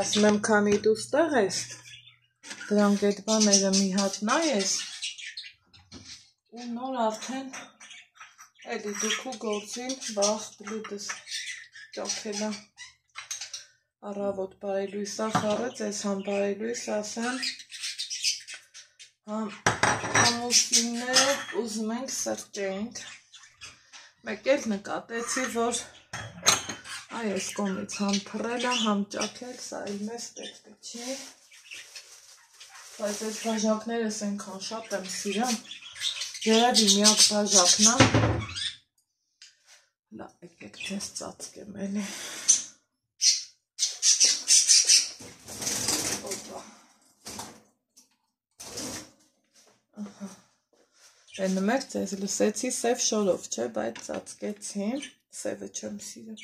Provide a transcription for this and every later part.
Ասում եմ, քանի դու ստեղ ես, դրանք այդ բաները մի հատ նայես, ու նոր արդեն էլի դուքու գործին վաղ բլուդս ճոքելա առավոտ բարելույսա խառեց, ես համ բարելույս ասեմ, համ ամուսինները ուզում ենք սրճենք, մեկ էլ նկատեցի, որ այս կողմից համ թռելա, համ ճաքել, սա էլ մեզ պետք չի, բայց այս բաժակներս այնքան շատ եմ սիրում, երևի միակ բաժակն է, լա եկեք ձեզ ծածկեմ էլի, Են մեկ ձեզ լսեցի սև շորով չէ, բայց ծածկեցի, սևը չեմ սիրում,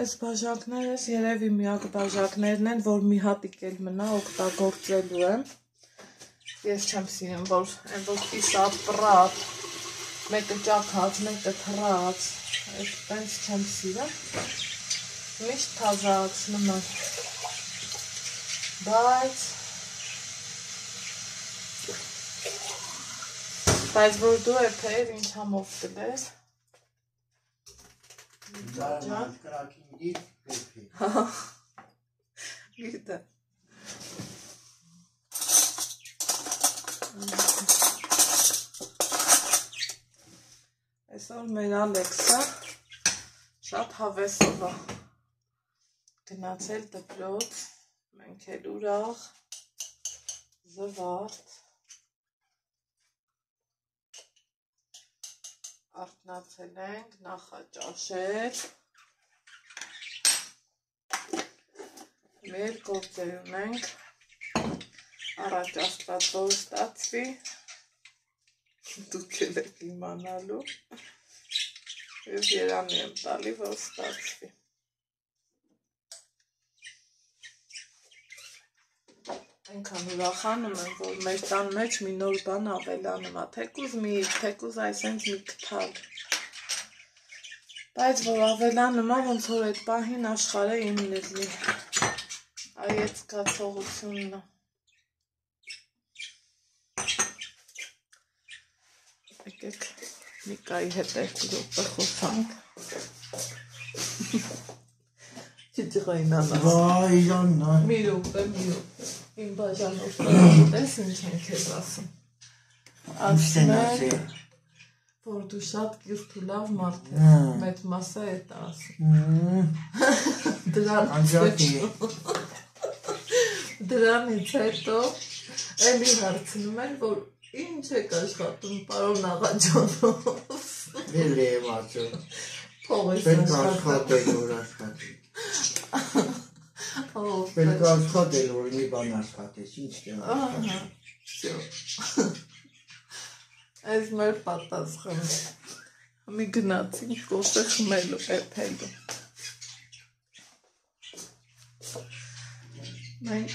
այս բաժակներս երևի միակ բաժակներն են, որ մի հատիկ էլ մնա օգտագործելու եմ, ես չեմ սիրում, որ այն ոքի սապրատ, մեկը ճաքած, մեկը թռած, այդպես չեմ սիրում, միշտ թազացնում եմ, բայց որ դու էփեր ինչ համով դլես, գիտե, այսօր մեր Ալեքսը շատ հավեսով է գնացել դպրոց, մենք էլ ուրախ, զվարթ, արթնացել ենք, նախաճաշել, մեր գործեր ունենք, առաջ աստված որ ստացվի, դուք էլ եք իմանալու, և երանի եմ տալի, որ ստացվի։ Այնքան ուրախանում եմ, որ մեր տան մեջ մի նոր բան ավելանում է, թեկուզ այսենց մի կթալ, բայց որ ավելանում է, ոնց որ այդ պահին աշխարհը իմն լինի, այդ զգացողությունն է։ Եկեք Նիկայի հետ երկու րոպե խոսանք։ Չջղայնանա։ Վայ, Իրաննա։ Մի րոպե։ Իմ բաժանով տես ինչ են քեզ ասում։ Ասում են, որ դու շատ կիրթ ու լավ մարդ ես, մեծ մասը էդ ասում։ Դրանից հետո էլի հարցնում են, որ ինչ եք աշխատում պարոն Աղաջանով։ Էլ եմ ասում։ Փող ես Պետք աշխատել, որ աշխատի։ Պետք աշխատել, որ մի բան աշխատես, ինչ կեն աշխատել։ Այս մեր պատասխանը։ Մի գնացինք կոշը խմելու, էփելու։ Մենք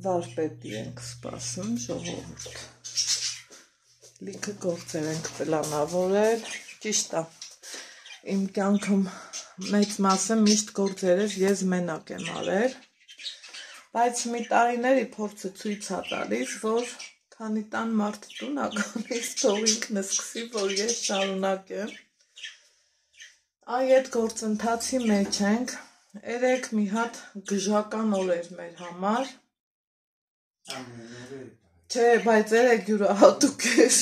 վարպետի ենք սպասում, ժողովուրդ։ Լիքը գործեր ենք պլանավորել, ճիշտ է, իմ կյանքում մեծ մասը միշտ գործերս ես մենակ եմ արել, բայց մի տարիների փորձը ցույց է տալիս, որ քանի տան մարդ տուն է գալիս, թող ինքն սկսի, որ ես շարունակեմ։ Այդ գործընթացի մեջ ենք, երեք մի հատ գժական օր էր մեր համար։ Չէ, բայց երեք յուրահատուկ էր։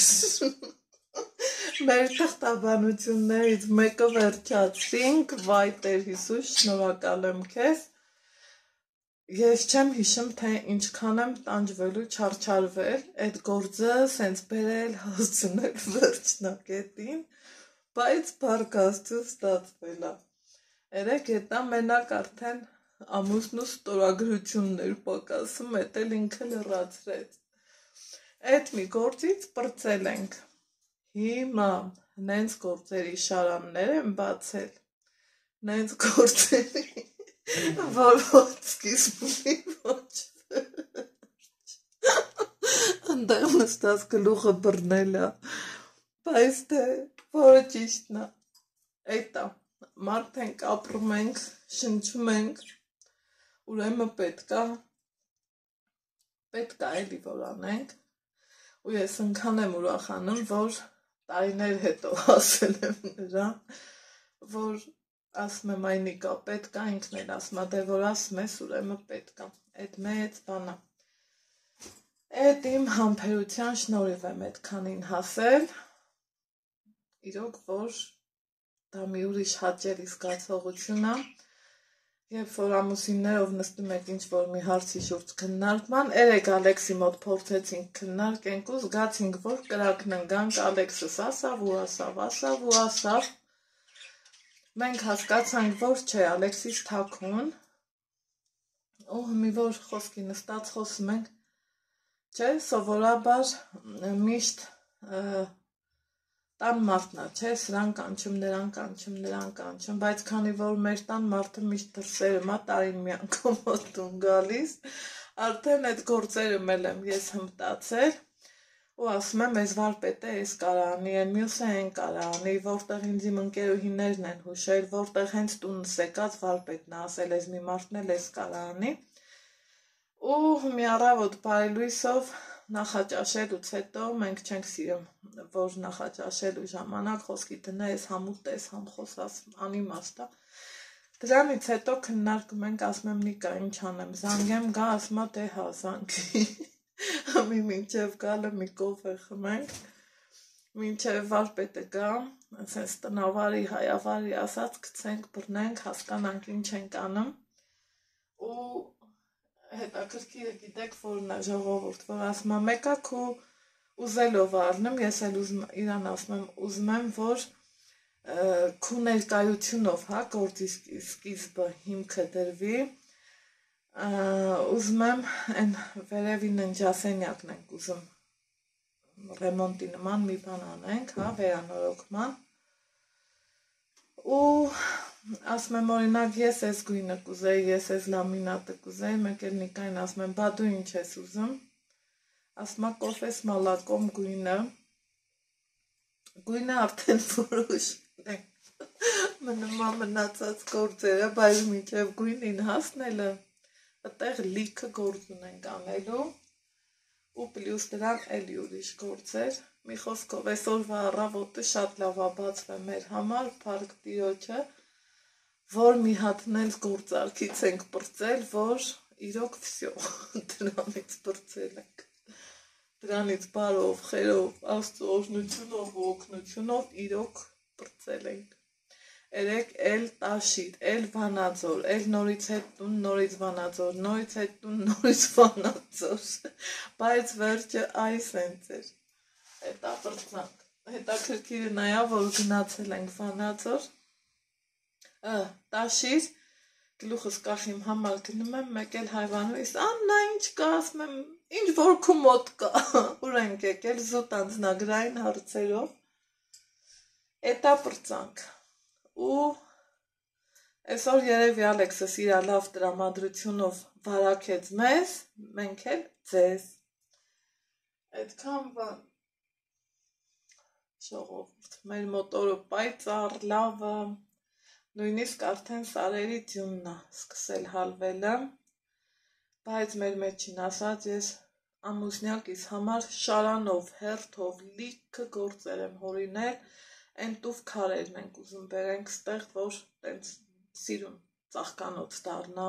Մեր թղթաբանություններից մեկը վերջացրինք, վայ Տեր Հիսուս, շնորհակալ եմ քեզ։ Ես չեմ հիշում, թե ինչքան եմ տանջվելու չարչարվել, այդ գործը սենց բերել, հասցնել վերջնակետին, բայց փառք Աստծո ստացվել է։ Երեք հետա մենակ արդեն ամուսնու ստորագրություններ պակասում, էդ էլ ինքը լրացրեց։ Այդ մի գործից պրծել ենք։ Հիմա նենց գործերի շարաններ եմ բացել, նենց գործերի, որ ոչ սկիզբունի ոչ վերջ, ընդեղ նստած գլուխը բռնել է, բայց թե որը ճիշտն է, էդ է, մարդ ենք, ապրում ենք, շնչում ենք, ուրեմն պետք է էլի որ անենք, ու ես ընքան եմ ուրախանում, որ տարիներ հետո ասել եմ նրան, որ ասում եմ այնիկա պետք է, ինքն էլ ասում է, դե որ ասում ես, ուրեմն պետք է, այդ մեծ բանա։ Այդ իմ համբերության շնորհիվ եմ այդքանին հասել, իրոք որ դա մի ուրիշ հաճելի զգացողություն է, երբ որ ամուսիններով նստում եք ինչ-որ մի հարցի շուրջ քննարկման, երեկ Ալեքսի մոտ փորձեցինք քննարկենք ու զգացինք, որ կրակն ընկանք, Ալեքսս ասավ ու ասավ, մենք հասկացանք, որ չէ, Ալեքսիս թաքուն, ու մի որ խոսքի նստած խոսում ենք, չէ, սովորաբար միշտ տան մարդն է, չէ, սրան կանչում, նրան կանչում, բայց քանի որ մեր տան մարդը միշտ դրսերը մա տարին մի անգամ մոտում գալիս, արդեն այդ գործերը մել եմ ես հմտացել ու ասում եմ, ես վարպետը ես կարանի, են մյուսը են կարանի, որտեղ ինձ իմ ընկերուհիներն են հուշել, որտեղ հենց տունս եկած վարպետն է ասել, ես մի մարդն էլ ես կարանի, ու մի առավոտ բարելույսով նախաճաշելուց հետո մենք չենք սիրում, որ նախաճաշելու ժամանակ խոսքի տնա ես համուտ ես, համ խոսած անիմաստ է, դրանից հետո քննարկում ենք, ասում եմ Նիկա ինչ անեմ, զանգեմ գա, ասում է դե հա զանգի, մինչև գալը մի կոֆե խմենք, մինչև վարպետը գա, ասես տնավարի, հայավարի ասած գցենք, բռնենք, հասկանանք ինչ ենք անում, ու հետաքրքիրը գիտեք որն է ժողովուրդ, որ ասում եմ մեկա քո ուզելով առնում, ես էլ իրան ասում եմ, ուզում եմ, որ քո ներկայությունով, հա, գործի սկիզբը հիմքը դրվի, ուզում եմ այն վերևի ննջասենյակն ենք ուզում ռեմոնտի նման մի բան անենք, հա, վերանորոգման, ու ասում եմ օրինակ ես ես գույնը կուզեի, ես ես լամինատը կուզեի, մեկ էլ Նիկային ասում եմ, բա դու ինչ ես ուզում, ասում է կոֆես մալակոմ գույնը արդեն որոշել ենք, մնացած գործերը, բայց մինչև գույնին հասնելը, այդտեղ լիքը գործ ունենք անելու, ու պլյուս դրան էլի ուրիշ գործեր, մի խոսքով այսօրվա առավոտը շատ լավ է բացվել մեր համար, փառք Տիրոջը, որ մի հատն էլ գործարքից ենք պրծել, որ իրոք վсё, դրանից պրծել ենք, դրանից բարով, խերով, Աստծո օրհնությունով ու օգնությունով իրոք պրծել ենք, երեք էլ Տաշիր, էլ Վանաձոր, էլ նորից հետ տուն, նորից Վանաձոր, նորից հետ տուն, նորից Վանաձոր, բայց վերջը այս հենց էր, հետա պրծանք, հետաքրքիրը նայա, որ գնացել ենք Վանաձոր, Տաշիր, գլուխս կախիմ համար գնում եմ, մեկ էլ հայվանուիս, Աննա ինչ կա, ասում եմ, ինչ որ քու մոտ կա, ուր ենք եկել, զուտ անձնագրային հարցերով, հետա պրծանք, ու այսօր երևի Ալեքսս իր լավ տրամադրությունով վարակեց մեզ, մենք էլ ձեզ, այդքան բան, ժողովուրդ, մեր մոտորը պայծառ, լավը, նույնիսկ արդեն սարերի ձյունն է սկսել հալվելը, բայց մեր մեջին ասած ես ամուսնյակիս համար շարանով, հերթով, լիքը գործեր եմ հորինել, այն տուվ քարերն ենք ուզում բերենք ստեղ, որ տենց սիրուն ծաղկանոց դառնա,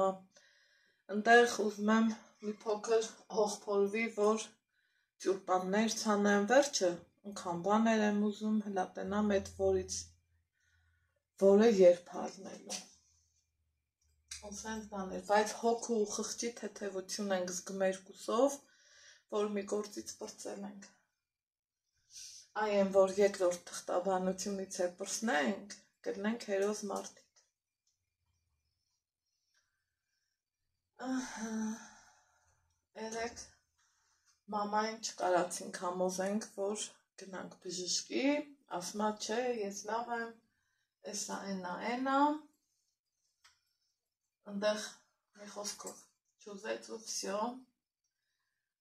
ընտեղ ուզում եմ մի փոքր հողփորվի, որ ճուրպաններ ցանեմ, վերջը ընքան բաներ եմ ուզում, հլա տենամ այդ որից որը երբ հազնելու, ու սենց բաներ, բայց հոգու ու խղճի թեթևություն ենք զգում երկուսով, որ մի գործից պրծել ենք, այն որ երկրորդ թղթաբանությունից է պրծնենք, կրնենք հերոս մարդիկ, երեք մամային չկարացինք համոզենք, որ գնանք բժշկի, ասմա չէ, ես լավ եմ, Էսա էնա, ընդեղ մի խոսքով չուզեց ու վсё,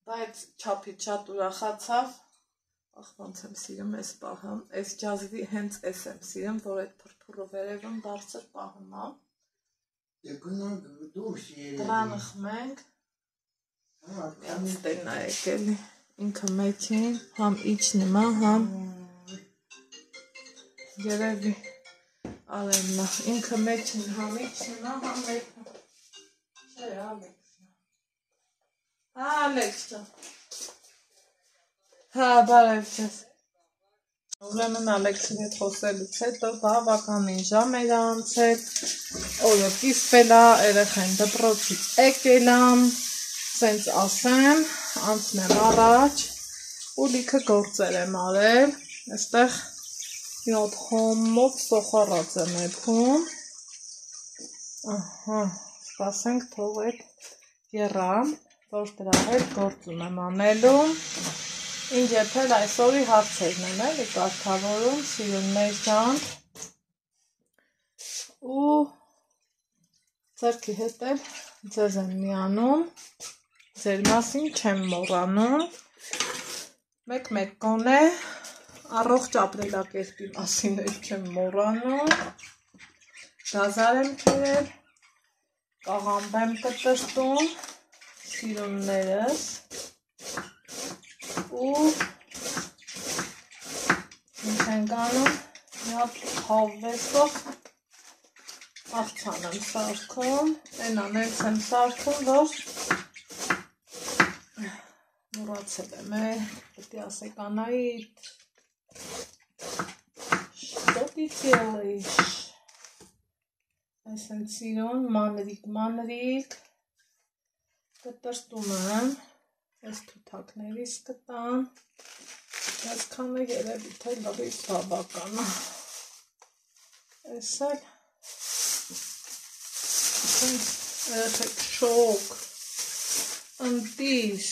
բայց չափից շատ ուրախացավ, ոնց եմ սիրում այս պահը, այս ջազվի հենց այս եմ սիրում, որ այդ փրփուրը վերևում բարձր պահում է։ Գնանք դուրս երևի։ Դրանը խմենք։ Ստելն է եկել, ինքը մեջին, համ իջնում է, համ երևի արևն է, ինքը մեջին, համ իջնում է, համ մեջին։ Չէ, Ալեքսը։ Հա, բարև ձեզ։ Ուրեմն Ալեքսի հետ խոսելուց հետո բավականին ժամ էր անցել, օրը կիսվել է, երեխան դպրոցից եկել եմ, սենց ասեմ, անցնեմ առաջ ու լիքը գործեր եմ արել, այստեղ մի հատ խոմով սոխառած եմ եփում, ահա, սպասենք թող այդ եռամ, որ դրա հետ գործում եմ անելու, ինչ եփել այսօրի հարցերն եմ էլի կարգավորում, սիրուններ ջան, ու ձեռքի հետ էլ ձեզ եմ միանում, ձեր մասին չեմ մոռանում, մեկ կոնե, առողջ ապրելակերպի մասին էլ չեմ մոռանում, գազար եմ քերել, կաղամբ եմ կտրտում, սիրուններս, ու ինչ ենք անում, մի հատ հավեսով աղցան եմ սարքում, այն անենց եմ սարքում, որ մոռացել եմ, պետք է ասեք Անահիտ, что ты делаешь? Այս եմ սիրուն, մանրիկ, կտրտում եմ, այս թութակներից կտամ, այսքանը երևի թե լրիվ բավական է, այս էլ, երեխեք շոկ, ընտիր,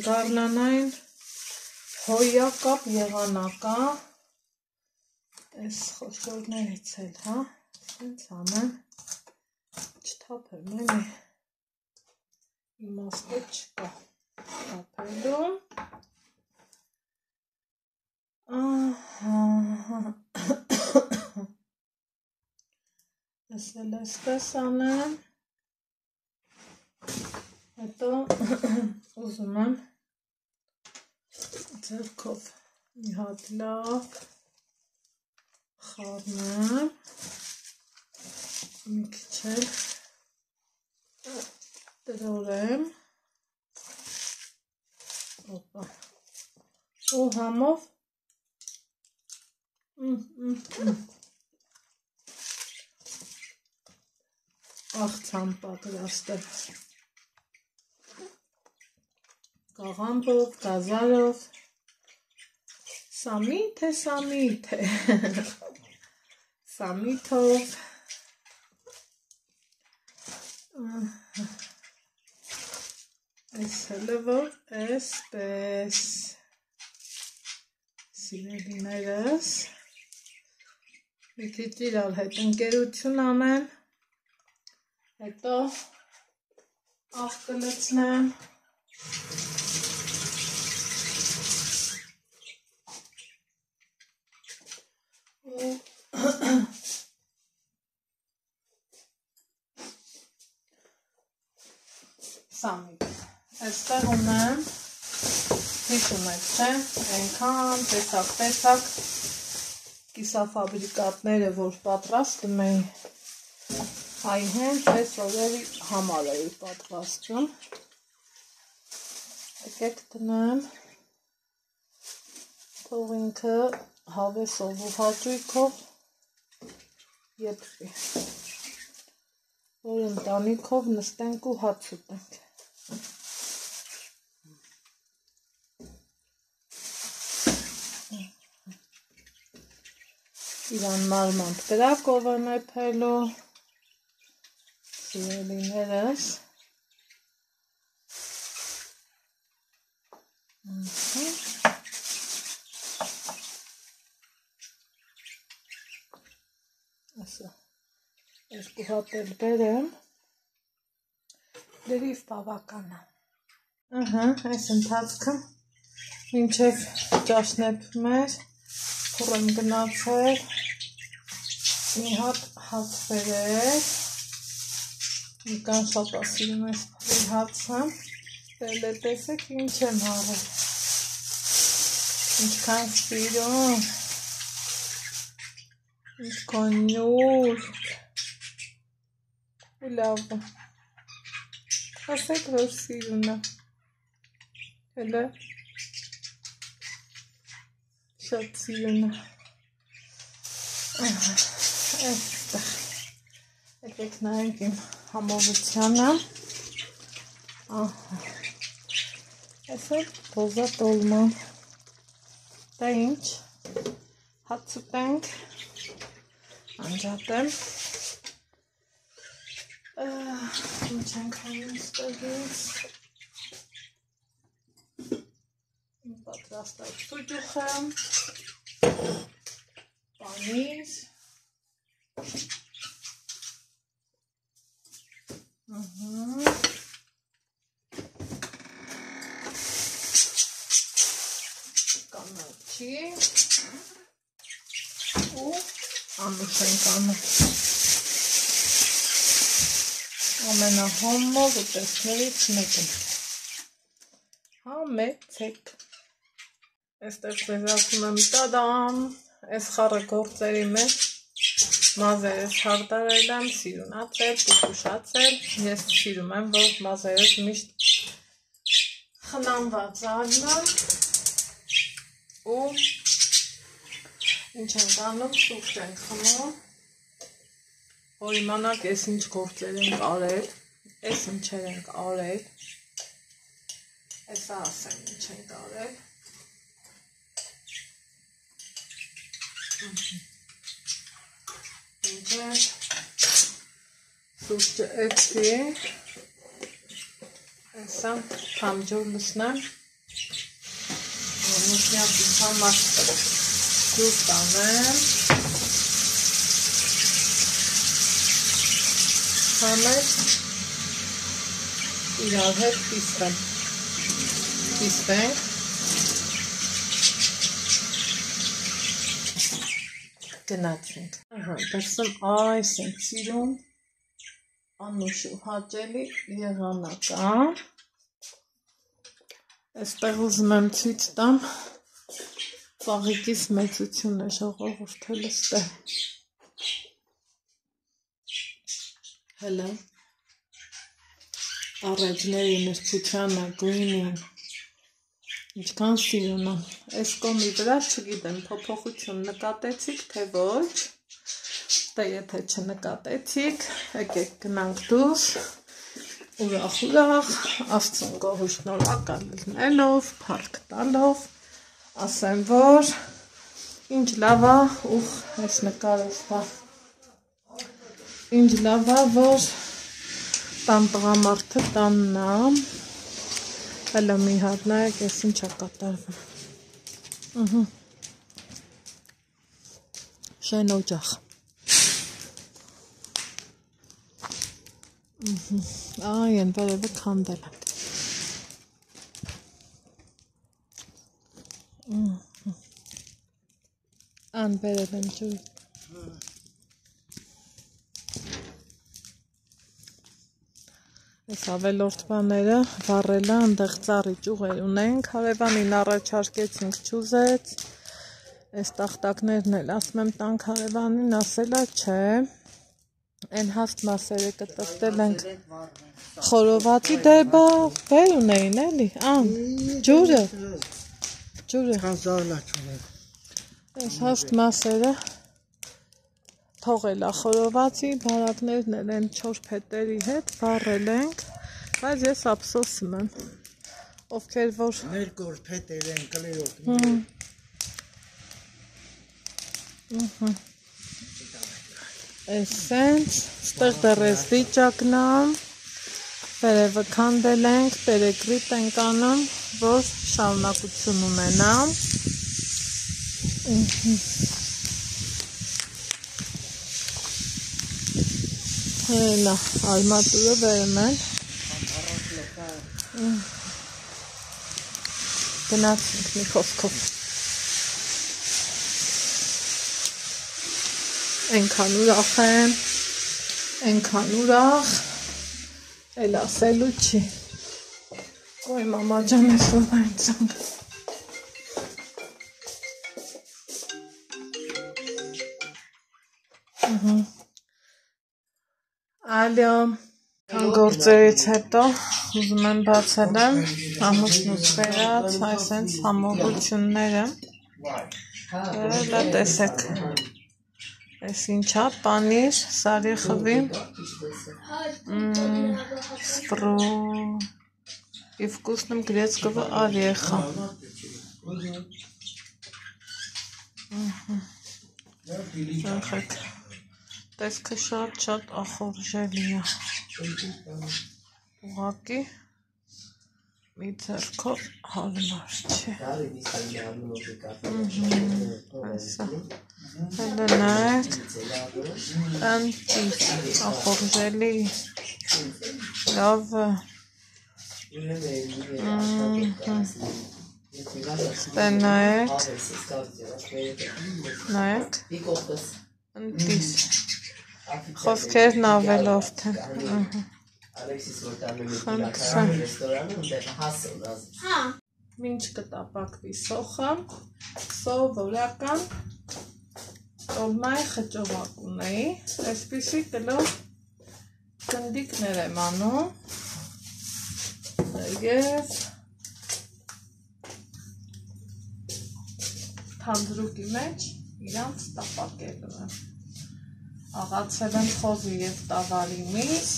գարնանային հոյակապ եղանակա, այս խոշորներից էլ, հա, սենց ամեն, չթափեմ էլի, իմաստը չկա, թափելու, ես էլ այսպես անեմ, հետո ուզում եմ ձեռքով մի հատ լավ խառնեմ, մի քիչ էլ տրորեմ, ու համով աղցան պատրաստել, կաղամբով, գազարով, սամիթ է, սամիթով, այս հելը որ այսպես, սիրելիներս, մի քիչ իրար հետ ընկերություն անեն, հետո աղ կլցնեմ, ու սամիթ, այստեղ ունեմ, հիշում եք չէ, այնքան տեսակ կիսաֆաբրիկատները, որ պատրաստում էի, այ հենց այս օրերի համար էի պատրաստում, եկեք տնեմ, թող ինքը հավեսով ու հաճույքով եփվի, որ ընտանիքով նստենք ու հաց ուտենք։ Իրան մարմանդ կրակով եմ եփելու, սիրելիներս, երկու հատ էլ բերեմ, լրիվ բավական է, այս ընթացքը Մինչև ճաշնեպ մեր փուռ եմ գնացել, մի հատ հաց բերել, Իկան շատ ասիրում ես փռի հացը, դե տեսեք ինչ եմ հարել, ինչքան սիրում, ինչքան նուրբ, ու լավ է, ասեք որ սիրուն է, հելը, շատ սիրուն է, այստեղ, եկեք նայենք իմ համովությանը, այս է բոզա տոլման, դա ինչ, հաց ուտենք, անջատեմ, ինչ ենք հանում ստեղից, իմ պատրաստած սուջուխը, պանիր, կանաչի ու անուշ ենք անում ամենահոմով ուտեստներից մեկը համեցեք այստեղ ձեզ ասում եմ տադամ այս խառը գործերի մեջ մազերս հարդարել եմ, սիրունացել, պուպուշացել, ես սիրում եմ, որ մազերս միշտ խնամված ալնեմ ու ինչ ենք անում, սուրճ ենք խմում, որ իմանաք ես ինչ գործեր ենք արել, ես ինչեր ենք արել, եսա ասեմ ինչ ենք արել, սուրճը էցի, եսա թամջոր լսնեմ, նուսնյապից համար ջուր տանեմ, համեր իրար հետ պիսվենք, գնացինք, դրսում այս ենք սիրում, անուշ ու հաճելի եղանակա, այստեղ ուզում եմ ցույց տամ, ծաղիկիս մեծությունն է ժողովուրդը լստե, հելը, առեջների նրբությանը, գույնին, ինչքան սիրուն է, այս կոմի վրա չգիտեմ, փոփոխություն նկատեցիք, թե ոչ, դե եթե չնկատեցիք, եկեք գնանք դուրս, ուրախ, Աստծուն գոհու շնորհակալ լինելով, փառք տալով, ասեմ, որ ինչ լավ է, ուղ, այս նկարով ինչ լավ է, որ տան տղամարդը տանն է, հելը մի հատ նայեք, ես ինչ է կատարվում, շեն օջախ, այ են վերևը քանդել ենք, ան վերև են ջույր, այս ավելորդ բաները վառելը ընդեղ ծառի ճուղեր ունենք, հարևանին առաջարկեցինք չուզեց, այս տախտակներն էլ ասում եմ տանք հարևանին, ասելա չէ, են հաստ մասերը կտրտել ենք խորովածի դե բա վեր ունեին էլի, ջուրը, այս հաստ մասերը թողել է խորովածի, բարակներն էլ են չոր փետերի հետ վառել ենք, բայց ես ափսոսում եմ, ովքեր որ ներկոր փետեր են կլերոտ, Այսենց, ստեղ դեռ ես վիճակն եմ, վերևը քանդել ենք, պերեկրիտ ենք անում, որ շարունակություն ունենամ, Հելա, արմատուրը վերում են, գնացինք մի խոսքով։ Այնքան ուրախ եմ, այնքան ուրախ, էլ ասելու չի։ Ոյ մամա ջան, այսօր այնցան։ Ալո, գործերից հետո ուզում եմ բացել եմ ամուսնուց վերած այսենց համողությունները։ Դա տեսեք, այս ինչա, պանիր, սարիխվի, սպրո и вкусным грецкого ореха. Տեսքը շատ ախորժելի է։ Ուղղակի մի ձեռքով հարմար չի։ Հələ նայեք, ընտիս, ախորժելի, լավ է։ Նայեք, ընտիս, խոսքերն ավելորդ են, մինչ կտապակվի սոխը, սովորական տոլմայի խճովակ ունեի, այսպիսի կլոր գնդիկներ եմ անում, և թանձրուկի մեջ իրանց տապակելու եմ։ Աղացել եմ խոզի և տավարի միս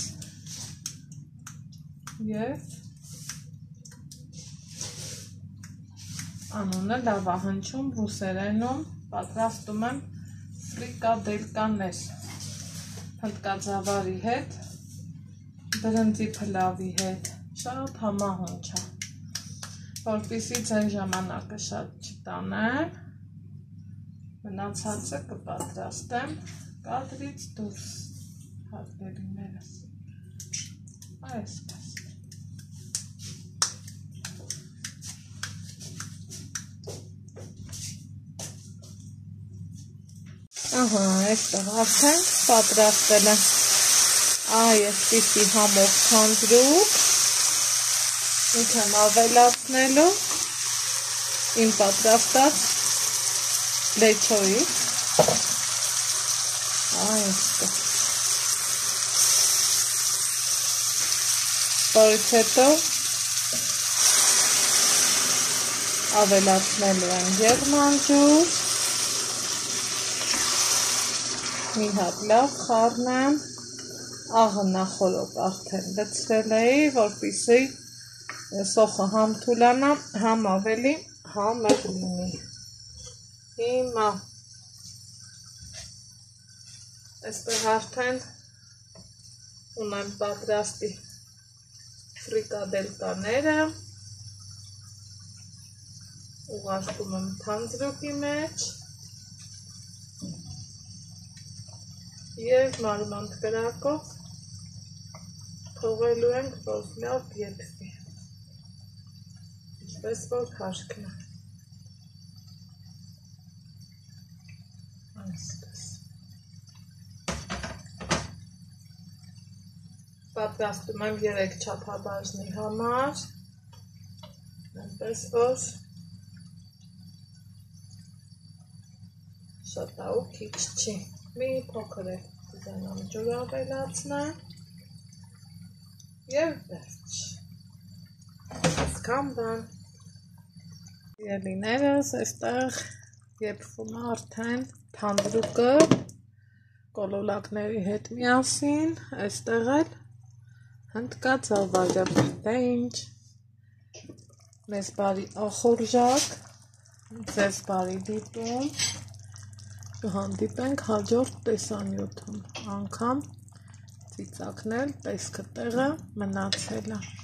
և անունը լավահնչում ռուսերենում պատրաստում եմ ֆրիկադելկաներ փլկածավարի հետ, բրնձի փլավի հետ, շատ համահունչ է, որպեսզի ձեր ժամանակը շատ չտանեմ, մնացածը կպատրաստեմ կադրից դուրս հատվելիներս, այսպես։ Ահա, այստեղ արդեն պատրաստել եմ այսպիսի համով թանձրուկ, ինք եմ ավելացնելու իմ պատրաստած լեչոյից, այստեղ, որից հետո ավելացնելու եմ եղմանջուր, մի հատ լավ խառնեմ, աղը նախորոք արդեն լցրել էի, որպեսզի սոխը համ թուլանա, համ ավելի համեղ լինի։ Հիմա այստեղ արդեն ունեմ պատրաստի ֆրիկադելկաները, ուղարկում եմ թանձրուկի մեջ և մարմանդ կրակով թողելու ենք, որ լավ եփվի, ինչպես որ հարկն է, այսպես, պատրաստում եմ 3 չափաբաժնի համար, այնպես որ շատ ու քիչ չի, մի փոքր է կուզենամ ջուր ավելացնեմ և վերջ, այսքան բան, ելիներս այստեղ եփվում արդեն թանձրուկը կոլոլակների հետ միասին, այստեղ էլ հնդկածավալը, դե ինչ, մեզ բարի ախորժակ, ձեզ բարի դիտում, կհանդիպենք հաջորդ տեսանյութում, անգամ ծիծակնել տեսքը տեղը մնացել է։